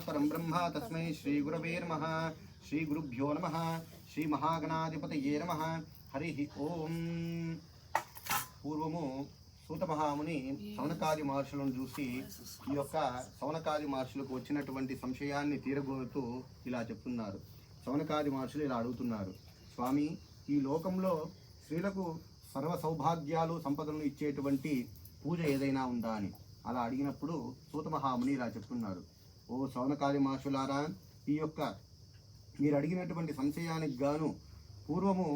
परं ब्रह्म तस्मै श्रीगुरवे नमः। श्रीगुरुभ्यो नमः। श्रीमहागणाधिपतये नमः। हरि ओम। పూర్వము సూత మహాముని సౌనకాది మహర్షులను చూసి ఈ యొక్క సౌనకాది మహర్షులకు వచ్చినటువంటి సంశయాన్ని తీరగోరుతూ ఇలా చెప్తున్నారు. సౌనకాది మహర్షులు ఇలా అడుగుతున్నారు, స్వామి, ఈ లోకంలో స్త్రీలకు సర్వ సౌభాగ్యాలు సంపదలను ఇచ్చేటువంటి పూజ ఏదైనా ఉందా అని అలా అడిగినప్పుడు సూత మహాముని ఇలా చెప్తున్నారు, ఓ సౌనకాది మహర్షులారా, ఈ యొక్క మీరు అడిగినటువంటి సంశయానికి గాను పూర్వము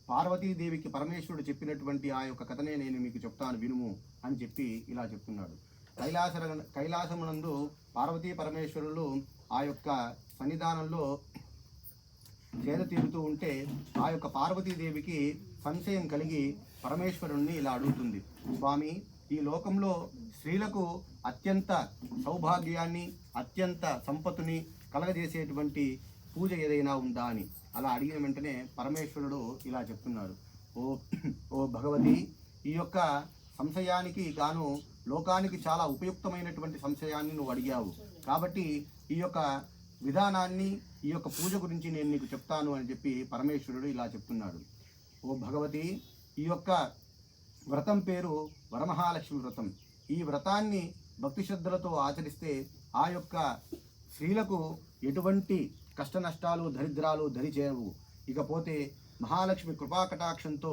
పార్వతీదేవికి పరమేశ్వరుడు చెప్పినటువంటి ఆ యొక్క కథనే నేను మీకు చెప్తాను వినుము అని చెప్పి ఇలా చెప్తున్నాడు. కైలాసమునందు పార్వతీ పరమేశ్వరులు ఆ యొక్క సన్నిధానంలో సేద తీరుతూ ఉంటే ఆ యొక్క పార్వతీదేవికి సంశయం కలిగి పరమేశ్వరుణ్ణి ఇలా అడుగుతుంది, స్వామి, ఈ లోకంలో స్త్రీలకు అత్యంత సౌభాగ్యాన్ని అత్యంత సంపత్తుని కలగజేసేటువంటి పూజ ఏదైనా ఉందా అని అలా అడిగిన వెంటనే పరమేశ్వరుడు ఇలా చెప్తున్నారు, ఓ భగవతి, ఈ యొక్క సంశయానికి గాను లోకానికి చాలా ఉపయుక్తమైనటువంటి సంశయాన్ని నువ్వు అడిగావు కాబట్టి ఈ యొక్క విధానాన్ని ఈ యొక్క పూజ గురించి నేను నీకు చెప్తాను అని చెప్పి పరమేశ్వరుడు ఇలా చెప్తున్నాడు. ఓ భగవతి, ఈ యొక్క వ్రతం పేరు వరమహాలక్ష్మి వ్రతం. ఈ వ్రతాన్ని భక్తి శ్రద్ధలతో ఆచరిస్తే ఆ యొక్క స్త్రీలకు ఎటువంటి కష్ట నష్టాలు దరిద్రాలు దరిచేరవు. ఇకపోతే మహాలక్ష్మి కృపాకటాక్షంతో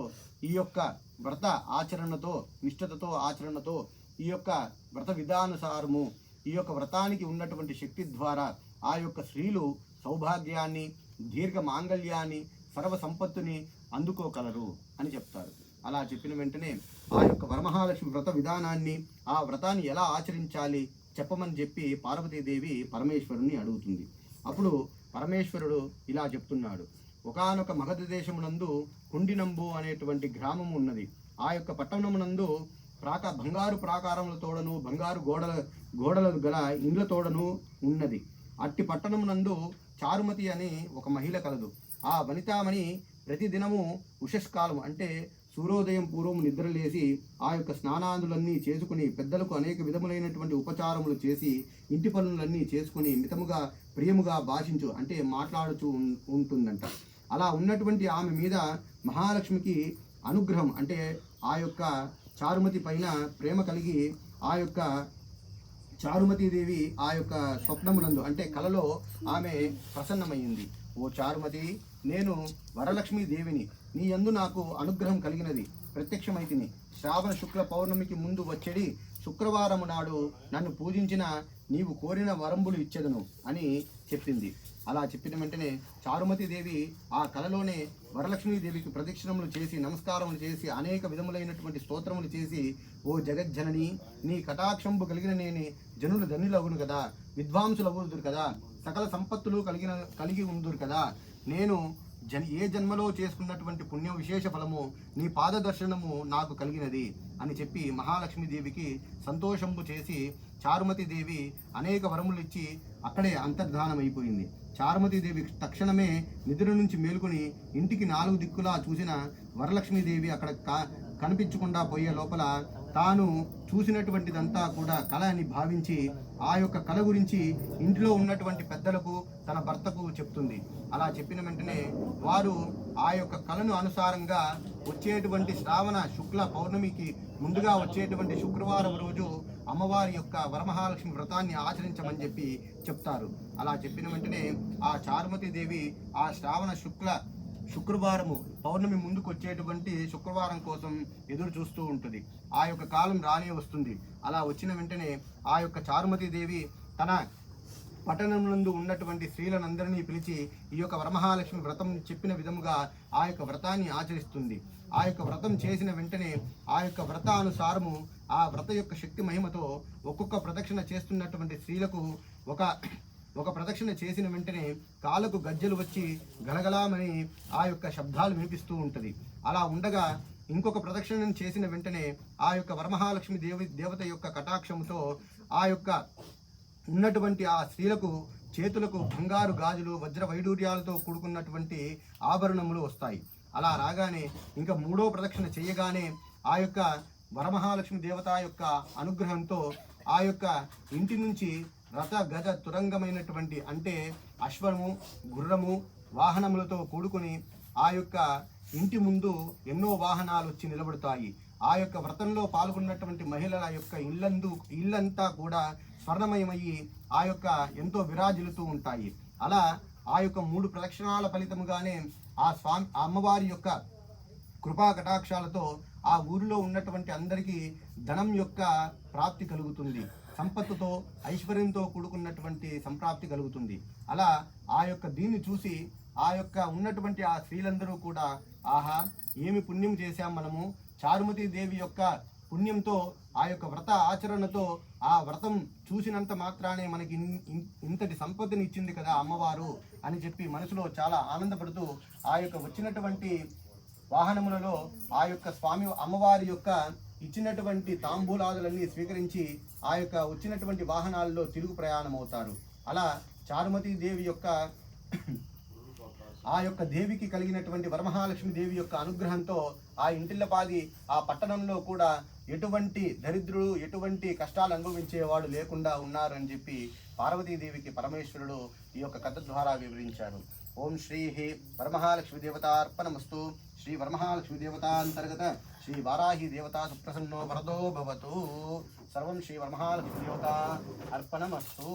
ఈ యొక్క వ్రత ఆచరణతో నిష్ఠతతో ఆచరణతో ఈ యొక్క వ్రత విధానుసారము ఈ యొక్క వ్రతానికి ఉన్నటువంటి శక్తి ద్వారా ఆ యొక్క స్త్రీలు సౌభాగ్యాన్ని దీర్ఘ మాంగళ్యాన్ని సర్వ సంపత్తుని అందుకోగలరు అని చెప్తారు. అలా చెప్పిన వెంటనే ఆ యొక్క వరమహాలక్ష్మి వ్రత విధానాన్ని ఆ వ్రతాన్ని ఎలా ఆచరించాలి చెప్పమని చెప్పి పార్వతీదేవి పరమేశ్వరుని అడుగుతుంది. అప్పుడు పరమేశ్వరుడు ఇలా చెప్తున్నాడు, ఒకానొక మగధ దేశమునందు కుండినంబు అనేటువంటి గ్రామం ఉన్నది. ఆ యొక్క పట్టణమునందు బంగారు ప్రాకారములతోడను బంగారు గోడల గల ఇండ్లతోడను ఉన్నది. అట్టి పట్టణమునందు చారుమతి అని ఒక మహిళ కలదు. ఆ వనితామణి ప్రతిదినము ఉషస్కాలం అంటే సూర్యోదయం పూర్వము నిద్రలేసి ఆ యొక్క స్నానాదులన్నీ చేసుకుని పెద్దలకు అనేక విధములైనటువంటి ఉపచారములు చేసి ఇంటి పనులన్నీ చేసుకుని మితముగా ప్రియముగా భాషించు అంటే మాట్లాడుతూ ఉంటుందంట. అలా ఉన్నటువంటి ఆమె మీద మహాలక్ష్మికి అనుగ్రహం అంటే ఆ యొక్క చారుమతి పైన ప్రేమ కలిగి ఆ యొక్క చారుమతీదేవి ఆ యొక్క స్వప్నమునందు అంటే కలలో ఆమె ప్రసన్నమైంది. ఓ చారుమతి, నేను వరలక్ష్మీదేవిని, నీ యందు నాకు అనుగ్రహం కలిగినది, ప్రత్యక్షమైతిని. శ్రావణ శుక్ల పౌర్ణమికి ముందు వచ్చేది శుక్రవారము నాడు నన్ను పూజించిన నీవు కోరిన వరంబులు ఇచ్చెదను అని చెప్పింది. అలా చెప్పిన వెంటనే చారుమతీదేవి ఆ కలలోనే వరలక్ష్మీదేవికి ప్రదక్షిణములు చేసి నమస్కారములు చేసి అనేక విధములైనటువంటి స్తోత్రములు చేసి, ఓ జగజ్జనని, నీ కటాక్షంబు కలిగిన నేనే జనులు ధన్యులగును కదా, విద్వాంసులు అగుదురు కదా, సకల సంపత్తులు కలిగి ఉందురు కదా, నేను ఏ జన్మలో చేసుకున్నటువంటి పుణ్య విశేష ఫలము నీ పాద దర్శనము నాకు కలిగినది అని చెప్పి మహాలక్ష్మీదేవికి సంతోషంబు చేసి చారుమతీదేవి అనేక వరములు ఇచ్చి అక్కడే అంతర్ధానమైపోయింది. చారుమతీదేవి తక్షణమే నిద్ర నుంచి మేలుకొని ఇంటికి 4 దిక్కులా చూసిన వరలక్ష్మీదేవి అక్కడ కనిపించకుండా పోయే లోపల తాను చూసినటువంటిదంతా కూడా కళ అని భావించి ఆ యొక్క కళ గురించి ఇంట్లో ఉన్నటువంటి పెద్దలకు తన భర్తకు చెప్తుంది. అలా చెప్పిన వెంటనే వారు ఆ యొక్క కళను అనుసారంగా వచ్చేటువంటి శ్రావణ శుక్ల పౌర్ణమికి ముందుగా వచ్చేటువంటి శుక్రవారం రోజు అమ్మవారి యొక్క వరమహాలక్ష్మి వ్రతాన్ని ఆచరించమని చెప్పి చెప్తారు. అలా చెప్పిన వెంటనే ఆ చారుమతీదేవి ఆ శ్రావణ శుక్రవారము పౌర్ణమి ముందుకు వచ్చేటువంటి శుక్రవారం కోసం ఎదురు చూస్తూ ఉంటుంది. ఆ యొక్క కాలం రానే వస్తుంది. అలా వచ్చిన వెంటనే ఆ యొక్క చారుమతీదేవి తన పట్టణంనందు ఉన్నటువంటి స్త్రీలనందరినీ పిలిచి ఈ యొక్క వరమహాలక్ష్మి వ్రతం చెప్పిన విధముగా ఆ యొక్క వ్రతాన్ని ఆచరిస్తుంది. ఆ యొక్క వ్రతం చేసిన వెంటనే ఆ యొక్క వ్రతానుసారము ఆ వ్రత యొక్క శక్తి మహిమతో ఒక్కొక్క ప్రదక్షిణ చేస్తున్నటువంటి స్త్రీలకు ఒక ప్రదక్షిణ చేసిన వెంటనే కాళ్ళకు గజ్జలు వచ్చి గలగలామని ఆ యొక్క శబ్దాలు వినిపిస్తూ ఉంటుంది. అలా ఉండగా ఇంకొక ప్రదక్షిణను చేసిన వెంటనే ఆ యొక్క వరమహాలక్ష్మి దేవత యొక్క కటాక్షముతో ఆ యొక్క ఉన్నటువంటి ఆ స్త్రీలకు చేతులకు బంగారు గాజులు వజ్ర వైడూర్యాలతో కూడుకున్నటువంటి ఆభరణములు వస్తాయి. అలా రాగానే ఇంకా 3వ ప్రదక్షిణ చేయగానే ఆ యొక్క వరమహాలక్ష్మి దేవత యొక్క అనుగ్రహంతో ఆ యొక్క ఇంటి నుంచి రథ గజ తురంగమైనటువంటి అంటే అశ్వము గుర్రము వాహనములతో కూడుకుని ఆ యొక్క ఇంటి ముందు ఎన్నో వాహనాలు వచ్చి నిలబడతాయి. ఆ యొక్క వ్రతంలో పాల్గొన్నటువంటి మహిళల యొక్క ఇల్లంతా కూడా స్వర్ణమయమయ్యి ఆ యొక్క ఎంతో విరాజిల్లుతూ ఉంటాయి. అలా ఆ యొక్క 3 ప్రదక్షిణాల ఫలితముగానే ఆ అమ్మవారి యొక్క కృపా కటాక్షాలతో ఆ ఊరిలో ఉన్నటువంటి అందరికీ ధనం యొక్క ప్రాప్తి కలుగుతుంది, సంపత్తుతో ఐశ్వర్యంతో కూడుకున్నటువంటి సంప్రాప్తి కలుగుతుంది. అలా ఆ యొక్క దీన్ని చూసి ఆ యొక్క ఉన్నటువంటి ఆ స్త్రీలందరూ కూడా ఆహా ఏమి పుణ్యం చేశాం మనము, చారుమతి దేవి యొక్క పుణ్యంతో ఆ యొక్క వ్రత ఆచరణతో ఆ వ్రతం చూసినంత మాత్రానే మనకి ఇంతటి సంపత్తిని ఇచ్చింది కదా అమ్మవారు అని చెప్పి మనసులో చాలా ఆనందపడుతూ ఆ యొక్క వచ్చినటువంటి వాహనములలో ఆ యొక్క స్వామి అమ్మవారి యొక్క ఇచ్చినటువంటి తాంబూలాదులన్నీ స్వీకరించి ఆ యొక్క వచ్చినటువంటి వాహనాల్లో తిరుగు ప్రయాణం అవుతారు. అలా చారుమతి దేవి యొక్క ఆ యొక్క దేవికి కలిగినటువంటి వరమహాలక్ష్మి దేవి యొక్క అనుగ్రహంతో ఆ ఇంటిల్లపాది ఆ పట్టణంలో కూడా ఎటువంటి దరిద్రుడు ఎటువంటి కష్టాలు అనుభవించేవాడు లేకుండా ఉన్నారని చెప్పి పార్వతీదేవికి పరమేశ్వరుడు ఈ యొక్క కథ ద్వారా వివరించారు. ఓం శ్రీ వరమహాలక్ష్మి దేవతార్పణమస్తు. శ్రీ వరమహాలక్ష్మి దేవతాంతర్గత శ్రీ వారాహి దేవతా సుప్రసన్నో వరదో భవతు. సర్వం శ్రీ వరమహాలక్ష్మి దేవతా అర్పణమస్తు.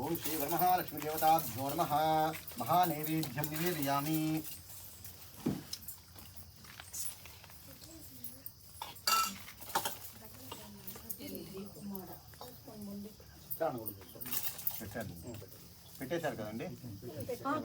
ఓం శ్రీ వరమహాలక్ష్మి దేవతాభ్యో నమః. మహానైవేద్యం నివేదయామి. పెట్టేశారు కదండి.